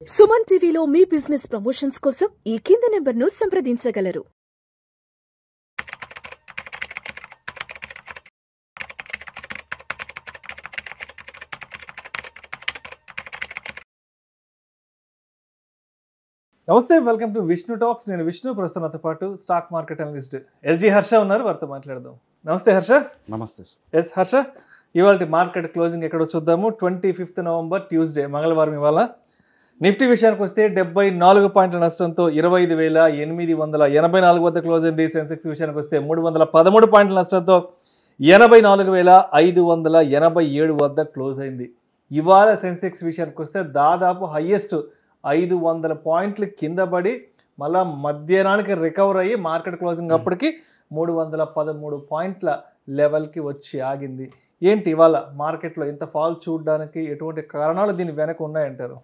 సుమన్ టీవీలో మీ business promotions కోసం ఈ కింది నెంబర్ను సంప్రదించగలరు. నమస్తే, వెల్కమ్ టు విష్ణు టాక్స్. నేను విష్ణు, ప్రస్తుతంతో పాటు stock market analyst SG Harsha ఉన్నారు. వారితో మాట్లాడదాం. నమస్తే హర్ష. నమస్తే. ఎస్ హర్ష, ఇవాళ మార్కెట్ క్లోజింగ్ ఎక్కడో చూద్దాము. 25 నవంబర్ ట్యూస్డే, మంగళవారం ఇవాళ. నిఫ్టీ విషయానికి వస్తే 74 పాయింట్ల నష్టంతో 25,884 వద్ద క్లోజ్ అయింది. సెన్సెక్స్ విషయానికి వస్తే 313 పాయింట్ల నష్టంతో 84,587 వద్ద క్లోజ్ అయింది. ఇవాళ సెన్సెక్స్ విషయానికి వస్తే దాదాపు హయ్యెస్ట్ 500 పాయింట్లు కింద పడి మళ్ళా మధ్యాహ్నానికి రికవర్ అయ్యి మార్కెట్ క్లోజింగ్ అప్పటికి 313 పాయింట్ల లెవెల్కి వచ్చి ఆగింది. ఏంటి ఇవాళ మార్కెట్లో ఇంత ఫాల్ చూడడానికి ఎటువంటి కారణాలు దీని వెనక ఉన్నాయంటారు?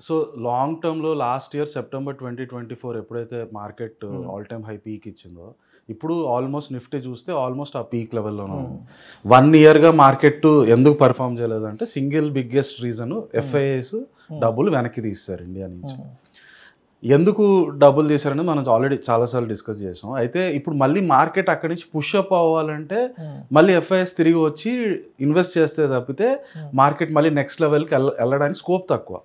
సో లాంగ్ టర్మ్లో లాస్ట్ ఇయర్ సెప్టెంబర్ 2024 ఎప్పుడైతే market all time high peak ఇచ్చిందో, ఇప్పుడు ఆల్మోస్ట్ నిఫ్టీ చూస్తే ఆల్మోస్ట్ ఆ పీక్ లెవెల్లోనే ఉంది. 1 ఇయర్గా మార్కెట్ ఎందుకు పర్ఫామ్ చేయలేదంటే సింగిల్ బిగ్గెస్ట్ రీజన్ ఎఫ్ఐఐస్ డబ్బులు వెనక్కి తీస్తారు ఇండియా నుంచి. ఎందుకు డబ్బులు తీసారని మనం ఆల్రెడీ చాలాసార్లు డిస్కస్ చేసాం. అయితే ఇప్పుడు మళ్ళీ మార్కెట్ అక్కడి నుంచి పుష్ అప్ అవ్వాలంటే మళ్ళీ ఎఫ్ఐఎస్ తిరిగి వచ్చి ఇన్వెస్ట్ చేస్తే తప్పితే మార్కెట్ మళ్ళీ నెక్స్ట్ లెవెల్కి వెళ్ళడానికి స్కోప్ తక్కువ.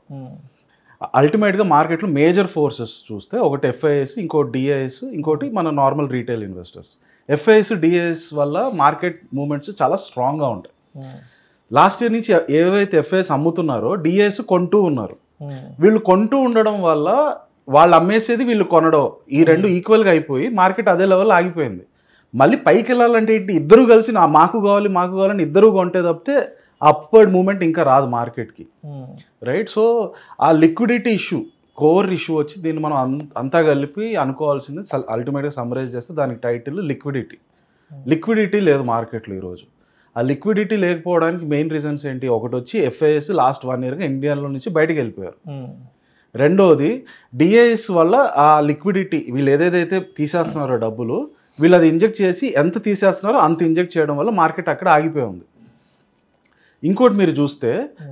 అల్టిమేట్గా మార్కెట్లో మేజర్ ఫోర్సెస్ చూస్తే ఒకటి ఎఫ్ఐఎస్, ఇంకోటి డిఐఎస్, ఇంకోటి మన normal retail investors. FIs, DIs వల్ల మార్కెట్ మూవ్మెంట్స్ చాలా స్ట్రాంగ్గా ఉంటాయి. లాస్ట్ ఇయర్ నుంచి ఏవైతే ఎఫ్ఐఎస్ అమ్ముతున్నారో డిఐఎస్ కొంటూ ఉన్నారు. వీళ్ళు కొంటూ ఉండడం వల్ల వాళ్ళు అమ్మేసేది వీళ్ళు కొనడం, ఈ రెండు ఈక్వల్గా అయిపోయి మార్కెట్ అదే లెవెల్ ఆగిపోయింది. మళ్ళీ పైకి వెళ్ళాలంటే ఏంటి, ఇద్దరు కలిసి మాకు కావాలని ఇద్దరు కొంటే తప్పితే అప్వర్డ్ మూమెంట్ ఇంకా రాదు మార్కెట్కి, రైట్? సో ఆ లిక్విడిటీ ఇష్యూ, కోర్ ఇష్యూ వచ్చి దీన్ని మనం అంతా కలిపి అనుకోవాల్సింది. అల్టిమేట్గా సమ్మరైజ్ చేస్తే దానికి టైటిల్ లిక్విడిటీ లేదు మార్కెట్లో ఈరోజు. ఆ లిక్విడిటీ లేకపోవడానికి మెయిన్ రీజన్స్ ఏంటి? ఒకటి వచ్చి ఎఫ్ఐఎస్ లాస్ట్ 1 ఇయర్గా ఇండియాలో నుంచి బయటకు వెళ్ళిపోయారు. రెండోది డిఐఎస్ వల్ల ఆ లిక్విడిటీ వీళ్ళు ఏదైతే తీసేస్తున్నారో డబ్బులు, వీళ్ళు అది ఇంజెక్ట్ చేసి ఎంత తీసేస్తున్నారో అంత ఇంజెక్ట్ చేయడం వల్ల మార్కెట్ అక్కడ ఆగిపోయి ఉంది. ఇంకోటి మీరు చూస్తే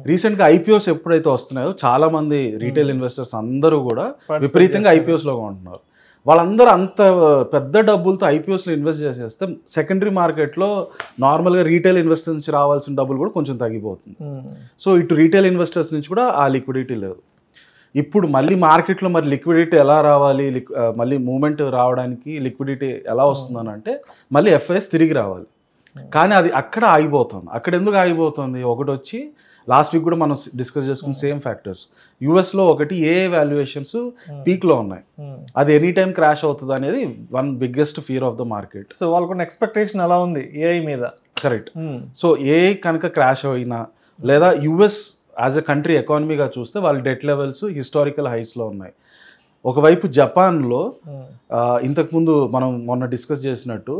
రీసెంట్గా ఐపీఓస్ ఎప్పుడైతే వస్తున్నాయో చాలామంది రీటైల్ ఇన్వెస్టర్స్ అందరూ కూడా విపరీతంగా ఐపీఓస్లో ఉంటున్నారు. వాళ్ళందరూ అంత పెద్ద డబ్బులతో ఐపీఓస్లో ఇన్వెస్ట్ చేసేస్తే సెకండరీ మార్కెట్లో నార్మల్గా రీటైల్ ఇన్వెస్టర్స్ నుంచి రావాల్సిన డబ్బులు కూడా కొంచెం తగ్గిపోతుంది. సో ఇటు రీటైల్ ఇన్వెస్టర్స్ నుంచి కూడా ఆ లిక్విడిటీ లేదు. ఇప్పుడు మళ్ళీ మార్కెట్లో మరి లిక్విడిటీ ఎలా రావాలి, మళ్ళీ మూమెంట్ రావడానికి లిక్విడిటీ ఎలా వస్తుందని అంటే మళ్ళీ ఎఫ్ఐఎస్ తిరిగి రావాలి. కానీ అది అక్కడ ఆగిపోతుంది. అక్కడ ఎందుకు ఆగిపోతుంది? ఒకటి వచ్చి లాస్ట్ వీక్ కూడా మనం డిస్కస్ చేసుకున్న సేమ్ ఫ్యాక్టర్స్. యూఎస్లో ఒకటి ఏఐ వాల్యుయేషన్స్ పీక్లో ఉన్నాయి, అది ఎనీ టైం క్రాష్ అవుతుంది అనేది one biggest fear of the market. So వాళ్ళకున్న ఎక్స్పెక్టేషన్ అలా ఉంది ఏఐ మీద. కరెక్ట్. సో ఏఐ కనుక క్రాష్ అయినా లేదా యూఎస్ యాజ్ ఎ కంట్రీ ఎకానమీగా చూస్తే వాళ్ళ డెట్ లెవెల్స్ హిస్టారికల్ హైస్లో ఉన్నాయి. ఒకవైపు జపాన్లో ఇంతకుముందు మనం మొన్న డిస్కస్ చేసినట్టు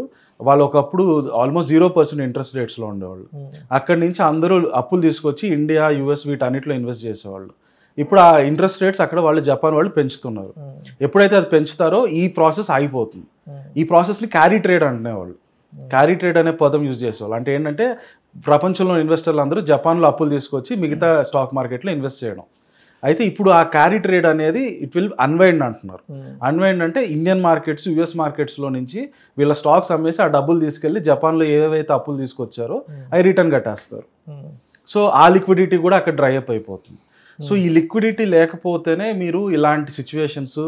వాళ్ళు ఒకప్పుడు ఆల్మోస్ట్ 0% ఇంట్రెస్ట్ రేట్స్లో ఉండేవాళ్ళు. అక్కడి నుంచి అందరూ అప్పులు తీసుకొచ్చి ఇండియా, యూఎస్ వీటన్నిటిలో ఇన్వెస్ట్ చేసేవాళ్ళు. ఇప్పుడు ఆ ఇంట్రెస్ట్ రేట్స్ అక్కడ వాళ్ళు జపాన్ వాళ్ళు పెంచుతున్నారు. ఎప్పుడైతే అది పెంచుతారో ఈ ప్రాసెస్ ఆగిపోతుంది. ఈ ప్రాసెస్ని క్యారీ ట్రేడ్ అంటునేవాళ్ళు. క్యారీ ట్రేడ్ అనే పదం యూజ్ చేసేవాళ్ళు. అంటే ఏంటంటే ప్రపంచంలో ఇన్వెస్టర్లు అందరూ జపాన్లో అప్పులు తీసుకొచ్చి మిగతా స్టాక్ మార్కెట్లో ఇన్వెస్ట్ చేయడం. అయితే ఇప్పుడు ఆ క్యారీ ట్రేడ్ అనేది ఇట్ విల్ అన్వైండ్ అంటున్నారు. అన్వైండ్ అంటే ఇండియన్ మార్కెట్స్, యుఎస్ మార్కెట్స్లో నుంచి వీళ్ళ స్టాక్స్ అమ్మేసి ఆ డబ్బులు తీసుకెళ్ళి జపాన్లో ఏవైతే అప్పులు తీసుకొచ్చారో అవి రిటర్న్ కట్టేస్తారు. సో ఆ లిక్విడిటీ కూడా అక్కడ డ్రై అప్ అయిపోతుంది. సో ఈ లిక్విడిటీ లేకపోతేనే మీరు ఇలాంటి సిచ్యువేషన్స్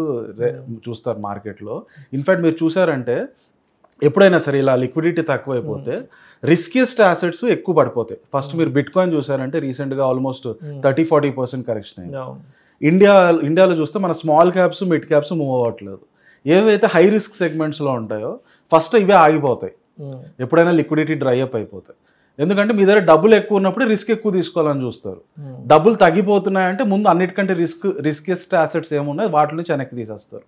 చూస్తారు మార్కెట్లో. ఇన్ఫ్యాక్ట్ మీరు చూసారంటే ఎప్పుడైనా సరే ఇలా లిక్విడిటీ తక్కువైపోతే రిస్కియస్ట్ యాసెట్స్ ఎక్కువ పడిపోతాయి. ఫస్ట్ మీరు బిట్ కాయిన్ చూసారంటే రీసెంట్గా ఆల్మోస్ట్ 30-40% కరెక్షన్ అయింది. ఇండియాలో చూస్తే మన small caps, mid caps move అవ్వట్లేదు. ఏవైతే హై రిస్క్ సెగ్మెంట్స్లో ఉంటాయో ఫస్ట్ ఇవే ఆగిపోతాయి ఎప్పుడైనా లిక్విడిటీ డ్రై అప్ అయిపోతాయి. ఎందుకంటే మీ దగ్గర డబ్బులు ఎక్కువ ఉన్నప్పుడు రిస్క్ ఎక్కువ తీసుకోవాలని చూస్తారు. డబ్బులు తగ్గిపోతున్నాయంటే ముందు అన్నిటికంటే రిస్కియస్ట్ యాసెట్స్ ఏమున్నాయి వాటి నుంచి వెనక్కి తీసేస్తారు.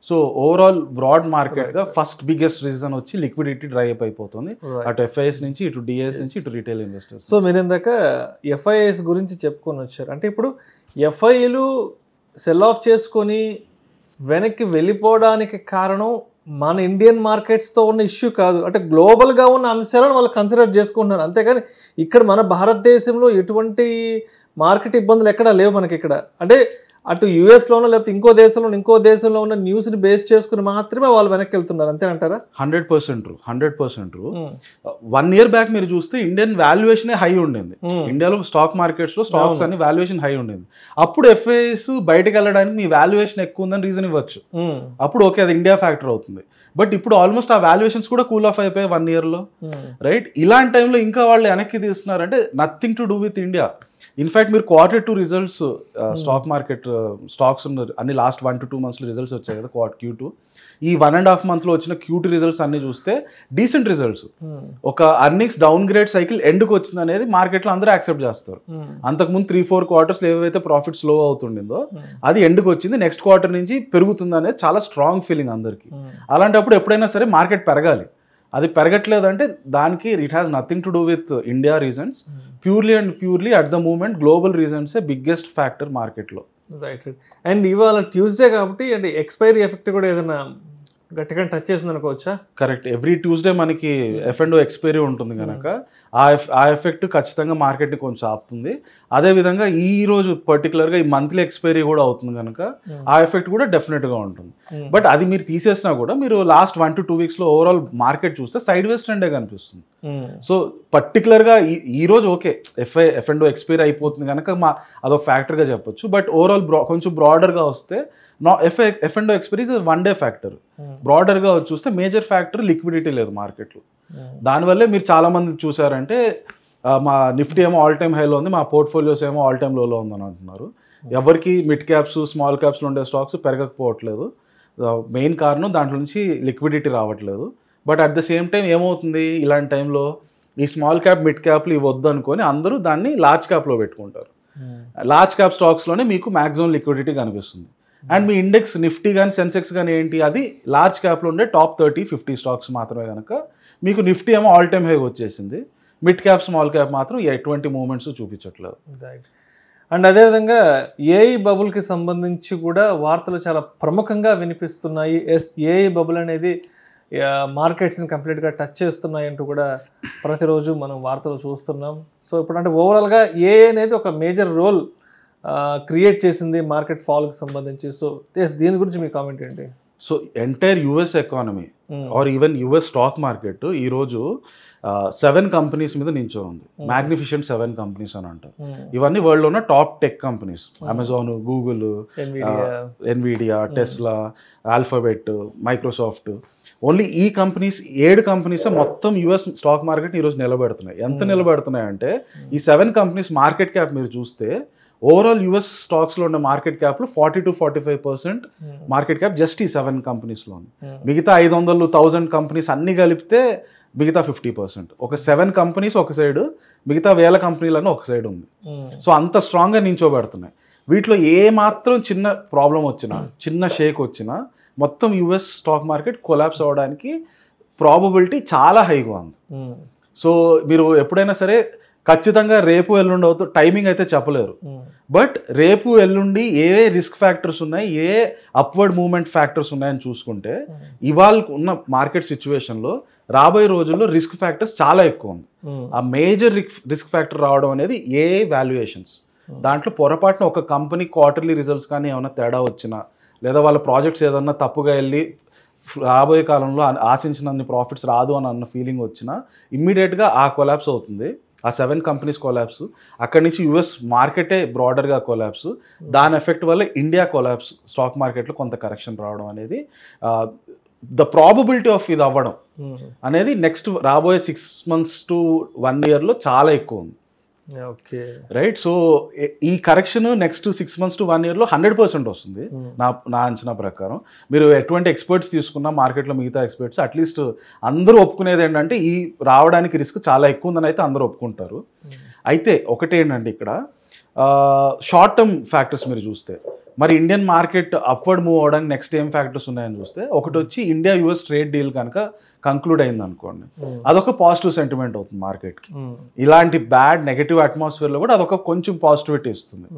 సో ఓవరాల్ బ్రాడ్ మార్కెట్గా ఫస్ట్ బిగ్గెస్ట్ రీజన్ వచ్చి లిక్విడిటీ డ్రై అప్ అయిపోతుంది. అటు ఎఫ్ఐఎస్ నుంచి, ఇటు డిఐఎస్ నుంచి, ఇటు రీటైల్ ఇన్వెస్టర్స్. సో మీరు ఇందాక ఎఫ్ఐఎస్ గురించి చెప్పుకొని వచ్చారు. అంటే ఇప్పుడు ఎఫ్ఐలు సెల్ ఆఫ్ చేసుకొని వెనక్కి వెళ్ళిపోవడానికి కారణం మన ఇండియన్ మార్కెట్స్తో ఉన్న ఇష్యూ కాదు, అంటే గ్లోబల్గా ఉన్న అంశాలను వాళ్ళు కన్సిడర్ చేసుకుంటున్నారు అంతేగాని ఇక్కడ మన భారతదేశంలో ఎటువంటి మార్కెట్ ఇబ్బందులు ఎక్కడా లేవు మనకి ఇక్కడ. అంటే అటు యూఎస్లోనో లేకపోతే ఇంకో దేశంలో ఉన్న న్యూస్ని బేస్ చేసుకుని మాత్రమే వాళ్ళు వెనక్కి వెళ్తున్నారు అంతేనంటారా? 100% ట్రూ, 100% ట్రూ. 1 year బ్యాక్ మీరు చూస్తే ఇండియన్ వాల్యుయేషన్ హై ఉండింది. ఇండియాలో స్టాక్ మార్కెట్స్లో స్టాక్స్ అన్ని వాల్యుయేషన్ హై ఉండింది. అప్పుడు ఎఫ్ఐఎస్ బయటకు వెళ్ళడానికి మీ వాల్యుయేషన్ ఎక్కువ ఉందని రీజన్ ఇవ్వచ్చు. అప్పుడు ఓకే అది ఇండియా ఫ్యాక్టర్ అవుతుంది. బట్ ఇప్పుడు ఆల్మోస్ట్ ఆ వాల్యుయేషన్స్ కూడా కూల్ ఆఫ్ అయిపోయాయి 1 yearలో, రైట్? ఇలాంటి టైంలో ఇంకా వాళ్ళు వెనక్కి తీస్తున్నారంటే nothing to do with India. In fact మీరు Q2 results stock market stocks ఉన్నారు అన్ని లాస్ట్ 1 to 2 months రిజల్ట్స్ వచ్చాయి కదా Q2. ఈ 1.5 months వచ్చిన Q2 రిజల్ట్స్ అన్ని చూస్తే డీసెంట్ రిజల్ట్స్. ఒక అర్నింగ్స్ డౌన్ గ్రేడ్ సైకిల్ ఎండ్కి వచ్చింది అనేది మార్కెట్లో అందరూ యాక్సెప్ట్ చేస్తారు. అంతకుముందు 3-4 quarters ఏవైతే ప్రాఫిట్ స్లో అవుతుండిందో అది ఎండ్కి వచ్చింది, నెక్స్ట్ క్వార్టర్ నుంచి పెరుగుతుంది అనేది చాలా స్ట్రాంగ్ ఫీలింగ్ అందరికీ. అలాంటప్పుడు ఎప్పుడైనా సరే మార్కెట్ పెరగాలి. అది పెరగట్లేదంటే దానికి it has nothing to do with India reasons, purely at the moment global reasons biggest factor మార్కెట్లో. రైట్. అండ్ ఇవాళ ట్యూస్డే కాబట్టి అంటే ఎక్స్పైరీ ఎఫెక్ట్ కూడా ఏదైనా గట్టిగా టచ్ చేసింది అనుకోవచ్చా? కరెక్ట్. ఎవ్రీ ట్యూస్డే మనకి F&O ఎక్స్పైరీ ఉంటుంది కనుక ఆ ఎఫెక్ట్ ఖచ్చితంగా మార్కెట్ని కొంచెం ఆపుతుంది. అదేవిధంగా ఈ రోజు పర్టికులర్గా ఈ మంత్లీ ఎక్స్పైరీ కూడా అవుతుంది కనుక ఆ ఎఫెక్ట్ కూడా డెఫినెట్గా ఉంటుంది. బట్ అది మీరు తీసేసినా కూడా మీరు last 1 to 2 weeks overall market చూస్తే సైడ్ వేస్ ట్రెండే కనిపిస్తుంది. సో పర్టికులర్గా ఈ రోజు ఓకే F&O ఎక్స్పైరీ అయిపోతుంది కనుక అదొక ఫ్యాక్టర్గా చెప్పొచ్చు. బట్ ఓవరాల్ కొంచెం బ్రాడర్గా వస్తే F&O expiry is 1 day factor. బ్రాడర్గా చూస్తే మేజర్ ఫ్యాక్టర్ లిక్విడిటీ లేదు మార్కెట్లో. దానివల్లే మీరు చాలా మంది చూసారంటే మా నిఫ్టీ ఏమో ఆల్ టైమ్ హైలో ఉంది, మా పోర్ట్ఫోలియోస్ ఏమో ఆల్ టైమ్ లోలో ఉందని అంటున్నారు. ఎవరికి మిడ్ క్యాప్స్ స్మాల్ క్యాప్స్లో ఉండే స్టాక్స్ పెరగకపోవట్లేదు. మెయిన్ కారణం దాంట్లో నుంచి లిక్విడిటీ రావట్లేదు. But at the same time ఏమవుతుంది ఇలాంటి టైంలో ఈ స్మాల్ క్యాప్ మిడ్ క్యాప్లు ఇవి వద్దు అనుకొని అందరూ దాన్ని లార్జ్ క్యాప్లో పెట్టుకుంటారు. లార్జ్ క్యాప్ స్టాక్స్లోనే మీకు మ్యాక్సిమం లిక్విడిటీ కనిపిస్తుంది. అండ్ మీ ఇండెక్స్ నిఫ్టీ కానీ సెన్సెక్స్ కానీ ఏంటి అది లార్జ్ క్యాప్లో ఉండే టాప్ 30-50 స్టాక్స్ మాత్రమే కనుక మీకు నిఫ్టీ ఏమో ఆల్ టైమ్ హై వచ్చేసింది. మిడ్ క్యాప్ స్మాల్ క్యాప్ మాత్రం ఎటువంటి మూమెంట్స్ చూపించట్లేదు. అండ్ అదేవిధంగా ఏఐ బబుల్కి సంబంధించి కూడా వార్తలు చాలా ప్రముఖంగా వినిపిస్తున్నాయి. ఏఐ బబుల్ అనేది మార్కెట్స్ని కంప్లీట్గా టచ్ చేస్తున్నాయి అంటూ కూడా ప్రతిరోజు మనం వార్తలు చూస్తున్నాం. సో ఇప్పుడు అంటే ఓవరాల్గా ఏఐ అనేది ఒక మేజర్ రోల్ క్రియేట్ చేసింది మార్కెట్ ఫాల్కి సంబంధించి. సో దీని గురించి మీ కామెంట్ ఏంటి? So entire US economy are even US stock market ఈరోజు 7 కంపెనీస్ మీద నించో ఉంది. మ్యాగ్నిఫిషెంట్ 7 కంపెనీస్ అని అంటారు. ఇవన్నీ వరల్డ్లో ఉన్న top tech companies, Amazon, Google, Nvidia, Tesla, alphabet, Microsoft. Only ఈ కంపెనీస్ 7 కంపెనీస్ మొత్తం యుఎస్ స్టాక్ మార్కెట్ ఈరోజు నిలబెడుతున్నాయి. ఎంత నిలబెడుతున్నాయి అంటే ఈ 7 కంపెనీస్ మార్కెట్ క్యాప్ మీరు చూస్తే ఓవరాల్ యుఎస్ స్టాక్స్లో ఉన్న మార్కెట్ క్యాప్లో 40-45% మార్కెట్ క్యాప్ జస్ట్ ఈ 7 కంపెనీస్లో ఉంది. మిగతా 500-1000 కంపెనీస్ అన్ని కలిపితే మిగతా 50%. ఒక 7 కంపెనీస్ ఒక సైడ్, మిగతా 1000 కంపెనీలను ఒక సైడ్ ఉంది. సో అంత స్ట్రాంగ్గా నించోబెడుతున్నాయి. వీటిలో ఏ మాత్రం చిన్న ప్రాబ్లం వచ్చినా, చిన్న షేక్ వచ్చినా మొత్తం యుఎస్ స్టాక్ మార్కెట్ కొలాప్స్ అవ్వడానికి ప్రాబబిలిటీ చాలా హైగా ఉంది. సో మీరు ఎప్పుడైనా సరే ఖచ్చితంగా రేపు ఎల్లుండి అవుతుంది, టైమింగ్ అయితే చెప్పలేరు. బట్ రేపు ఎల్లుండి ఏ రిస్క్ ఫ్యాక్టర్స్ ఉన్నాయి, ఏ అప్వర్డ్ మూవ్మెంట్ ఫ్యాక్టర్స్ ఉన్నాయని చూసుకుంటే ఇవాళ ఉన్న మార్కెట్ సిచ్యువేషన్లో రాబోయే రోజుల్లో రిస్క్ ఫ్యాక్టర్స్ చాలా ఎక్కువ ఉంది. ఆ మేజర్ రిస్క్ ఫ్యాక్టర్ రావడం అనేది ఏ వాల్యుయేషన్స్. దాంట్లో పొరపాటున ఒక కంపెనీ క్వార్టర్లీ రిజల్ట్స్ కానీ ఏమైనా తేడా వచ్చినా, లేదా వాళ్ళ ప్రాజెక్ట్స్ ఏదన్నా తప్పుగా వెళ్ళి రాబోయే కాలంలో ఆశించినన్ని ప్రాఫిట్స్ రాదు అని అన్న ఫీలింగ్ వచ్చినా ఇమ్మీడియట్గా ఆ కొలాప్స్ అవుతుంది. ఆ 7 కంపెనీస్ కొలాప్స్, అక్కడి నుంచి యుఎస్ మార్కెటే బ్రాడర్గా కొలాప్స్, దాని ఎఫెక్ట్ వల్ల ఇండియా కొలాప్స్, స్టాక్ మార్కెట్లో కొంత కరెక్షన్ రావడం అనేది ద ప్రాబబిలిటీ ఆఫ్ ఇది అవ్వడం అనేది నెక్స్ట్ రాబోయే 6 months to 1 yearలో చాలా ఎక్కువ ఉంది. Okay, right. సో ఈ కరెక్షన్ నెక్స్ట్ 6 months to 1 yearలో 100% వస్తుంది నా అంచనా ప్రకారం. మీరు ఎటువంటి ఎక్స్పర్ట్స్ తీసుకున్నా మార్కెట్లో మిగతా ఎక్స్పర్ట్స్ అట్లీస్ట్ అందరూ ఒప్పుకునేది ఏంటంటే ఈ రావడానికి రిస్క్ చాలా ఎక్కువ ఉందని అయితే అందరూ ఒప్పుకుంటారు. అయితే ఒకటేంటంటే ఇక్కడ షార్ట్ టర్మ్ ఫ్యాక్టర్స్ మీరు చూస్తే మరి ఇండియన్ మార్కెట్ అప్వర్డ్ మూవ్ అవడానికి నెక్స్ట్ ఏం ఫ్యాక్టర్స్ ఉన్నాయని చూస్తే ఒకటి వచ్చి ఇండియా యుఎస్ ట్రేడ్ డీల్ కనుక కంక్లూడ్ అయింది అనుకోండి, అదొక పాజిటివ్ సెంటిమెంట్ అవుతుంది మార్కెట్కి. ఇలాంటి బ్యాడ్ నెగటివ్ అట్మాస్ఫియర్లో కూడా అదొక కొంచెం పాజిటివిటీ ఇస్తుంది.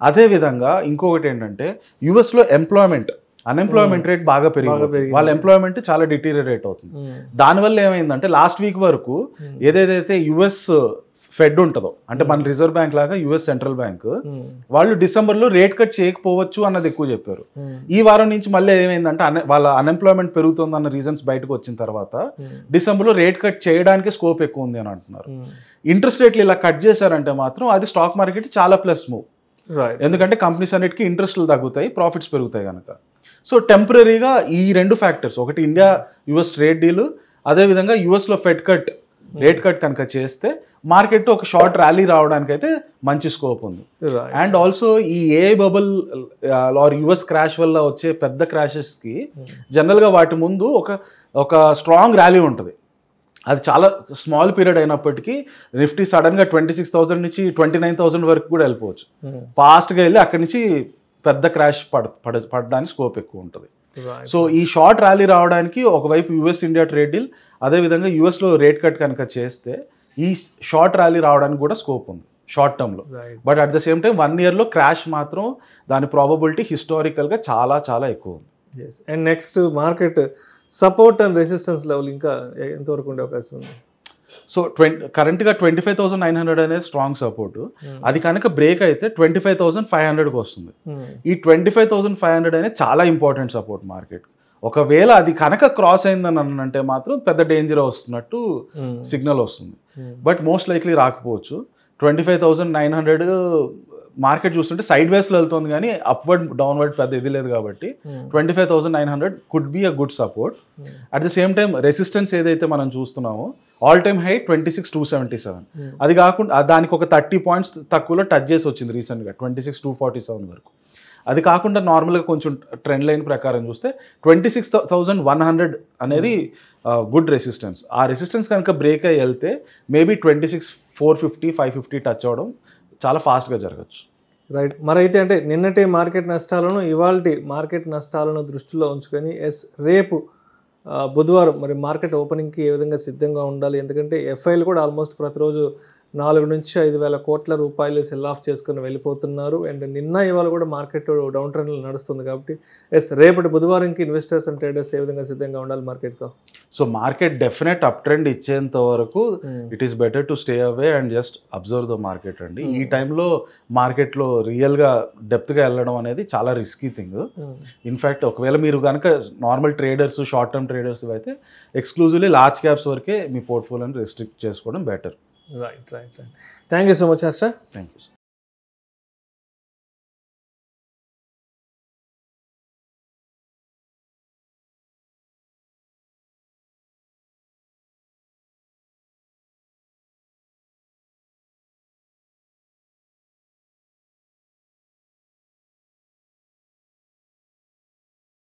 అదేవిధంగా ఇంకొకటి ఏంటంటే యుఎస్లో ఎంప్లాయ్మెంట్ అన్ఎంప్లాయ్మెంట్ రేట్ బాగా పెరిగింది, వాళ్ళ ఎంప్లాయ్మెంట్ చాలా డిటీరియరేట్ అవుతుంది. దానివల్ల ఏమైందంటే లాస్ట్ వీక్ వరకు ఏదైతే యుఎస్ ఫెడ్ ఉంటుందో, అంటే మన రిజర్వ్ బ్యాంక్ లాగా యుఎస్ సెంట్రల్ బ్యాంక్, వాళ్ళు డిసెంబర్లో రేట్ కట్ చేయకపోవచ్చు అన్నది ఎక్కువ చెప్పారు. ఈ వారం నుంచి మళ్ళీ ఏమైందంటే వాళ్ళ అన్ఎంప్లాయ్మెంట్ పెరుగుతుంది అన్న రీజన్స్ బయటకు వచ్చిన తర్వాత డిసెంబర్లో రేట్ కట్ చేయడానికి స్కోప్ ఎక్కువ ఉంది అని అంటున్నారు. ఇంట్రెస్ట్ రేట్లు ఇలా కట్ చేశారంటే మాత్రం అది స్టాక్ మార్కెట్ చాలా ప్లస్ మూవ్, ఎందుకంటే కంపెనీస్ అన్నిటికీ ఇంట్రెస్ట్లు తగ్గుతాయి, ప్రాఫిట్స్ పెరుగుతాయి కనుక. సో టెంపరీగా ఈ రెండు ఫ్యాక్టర్స్, ఒకటి ఇండియా యుఎస్ ట్రేడ్ డీల్, అదేవిధంగా యుఎస్లో ఫెడ్ కట్ రేట్ కట్ కనుక చేస్తే మార్కెట్ ఒక షార్ట్ ర్యాలీ రావడానికి అయితే మంచి స్కోప్ ఉంది. అండ్ ఆల్సో ఈ AI bubble are US crash వల్ల వచ్చే పెద్ద క్రాషెస్కి జనరల్గా వాటి ముందు ఒక స్ట్రాంగ్ ర్యాలీ ఉంటుంది. అది చాలా స్మాల్ పీరియడ్ అయినప్పటికీ నిఫ్టీ సడన్గా 26,000 నుంచి 29,000 వరకు కూడా వెళ్ళిపోవచ్చు. ఫాస్ట్గా వెళ్ళి అక్కడి నుంచి పెద్ద క్రాష్ పడడానికి స్కోప్ ఎక్కువ ఉంటుంది. సో ఈ షార్ట్ ర్యాలీ రావడానికి ఒకవైపు యుఎస్ ఇండియా ట్రేడ్ డీల్, అదేవిధంగా యుఎస్లో రేట్ కట్ కనుక చేస్తే ఈ షార్ట్ ర్యాలీ రావడానికి కూడా స్కోప్ ఉంది షార్ట్ టర్మ్లో. But at the same time 1 yearలో క్రాష్ మాత్రం దాని ప్రాబబిలిటీ హిస్టారికల్గా చాలా చాలా ఎక్కువ ఉంది. And next market support and resistance level ఇంకా ఎంతవరకు ఉండే అవకాశం ఉంది? సో కరెంట్గా 25,900 అనేది స్ట్రాంగ్ సపోర్ట్. అది కనుక బ్రేక్ అయితే 25,500కి వస్తుంది. ఈ 25,500 అనేది చాలా ఇంపార్టెంట్ సపోర్ట్ మార్కెట్. ఒకవేళ అది కనుక క్రాస్ అయిందని అంటే మాత్రం పెద్ద డేంజర్ వస్తున్నట్టు సిగ్నల్ వస్తుంది. బట్ మోస్ట్ లైక్లీ రాకపోవచ్చు. 25,900 మార్కెట్ చూస్తుంటే సైడ్ వేస్లో వెళ్తుంది కానీ అప్వర్డ్ డౌన్వర్డ్ పెద్ద ఇది లేదు కాబట్టి 25,900 could be a good support. At the same time resistance ఏదైతే మనం చూస్తున్నామో ఆల్ టైమ్ హై 26,277. అది కాకుండా దానికి ఒక 30 పాయింట్స్ తక్కువలో టచ్ చేసి వచ్చింది రీసెంట్గా 26,247 వరకు. అది కాకుండా నార్మల్గా కొంచెం ట్రెండ్ లైన్ ప్రకారం చూస్తే 26,100 అనేది గుడ్ రెసిస్టెన్స్. ఆ రెసిస్టెన్స్ కనుక బ్రేక్ అయ్యి వెళ్తే మేబీ 26,450, 550 టచ్ అవ్వడం చాలా ఫాస్ట్గా జరగచ్చు. రైట్. మరైతే అంటే నిన్నటి మార్కెట్ నష్టాలను ఇవాల్టి మార్కెట్ నష్టాలను దృష్టిలో ఉంచుకొని రేపు బుధవారం మరి మార్కెట్ ఓపెనింగ్కి ఏ విధంగా సిద్ధంగా ఉండాలి? ఎందుకంటే ఎఫ్ఐలు కూడా ఆల్మోస్ట్ ప్రతిరోజు 4 నుంచి 5,000 కోట్ల రూపాయలు సెల్ ఆఫ్ చేసుకుని వెళ్ళిపోతున్నారు. అండ్ నిన్న ఇవాళ కూడా మార్కెట్ డౌన్ ట్రెండ్లో నడుస్తుంది కాబట్టి రేపటి బుధవారంకి ఇన్వెస్టర్స్ అండ్ ట్రేడర్స్ ఏ విధంగా సిద్ధంగా ఉండాలి మార్కెట్తో? So market definite up trend ఇచ్చేంత వరకు it is better to stay away and just observe the market అండి. ఈ టైంలో మార్కెట్లో రియల్గా డెప్త్గా వెళ్ళడం అనేది చాలా రిస్కీ థింగ్. ఇన్ఫ్యాక్ట్ ఒకవేళ మీరు కనుక normal traders, short term traders అయితే ఎక్స్క్లూజివ్లీ లార్జ్ క్యాప్స్ వరకే మీ పోర్ట్ఫోలియోని రెస్ట్రిక్ట్ చేసుకోవడం better. Right. Thank you so much, Harsha. Thank you, sir.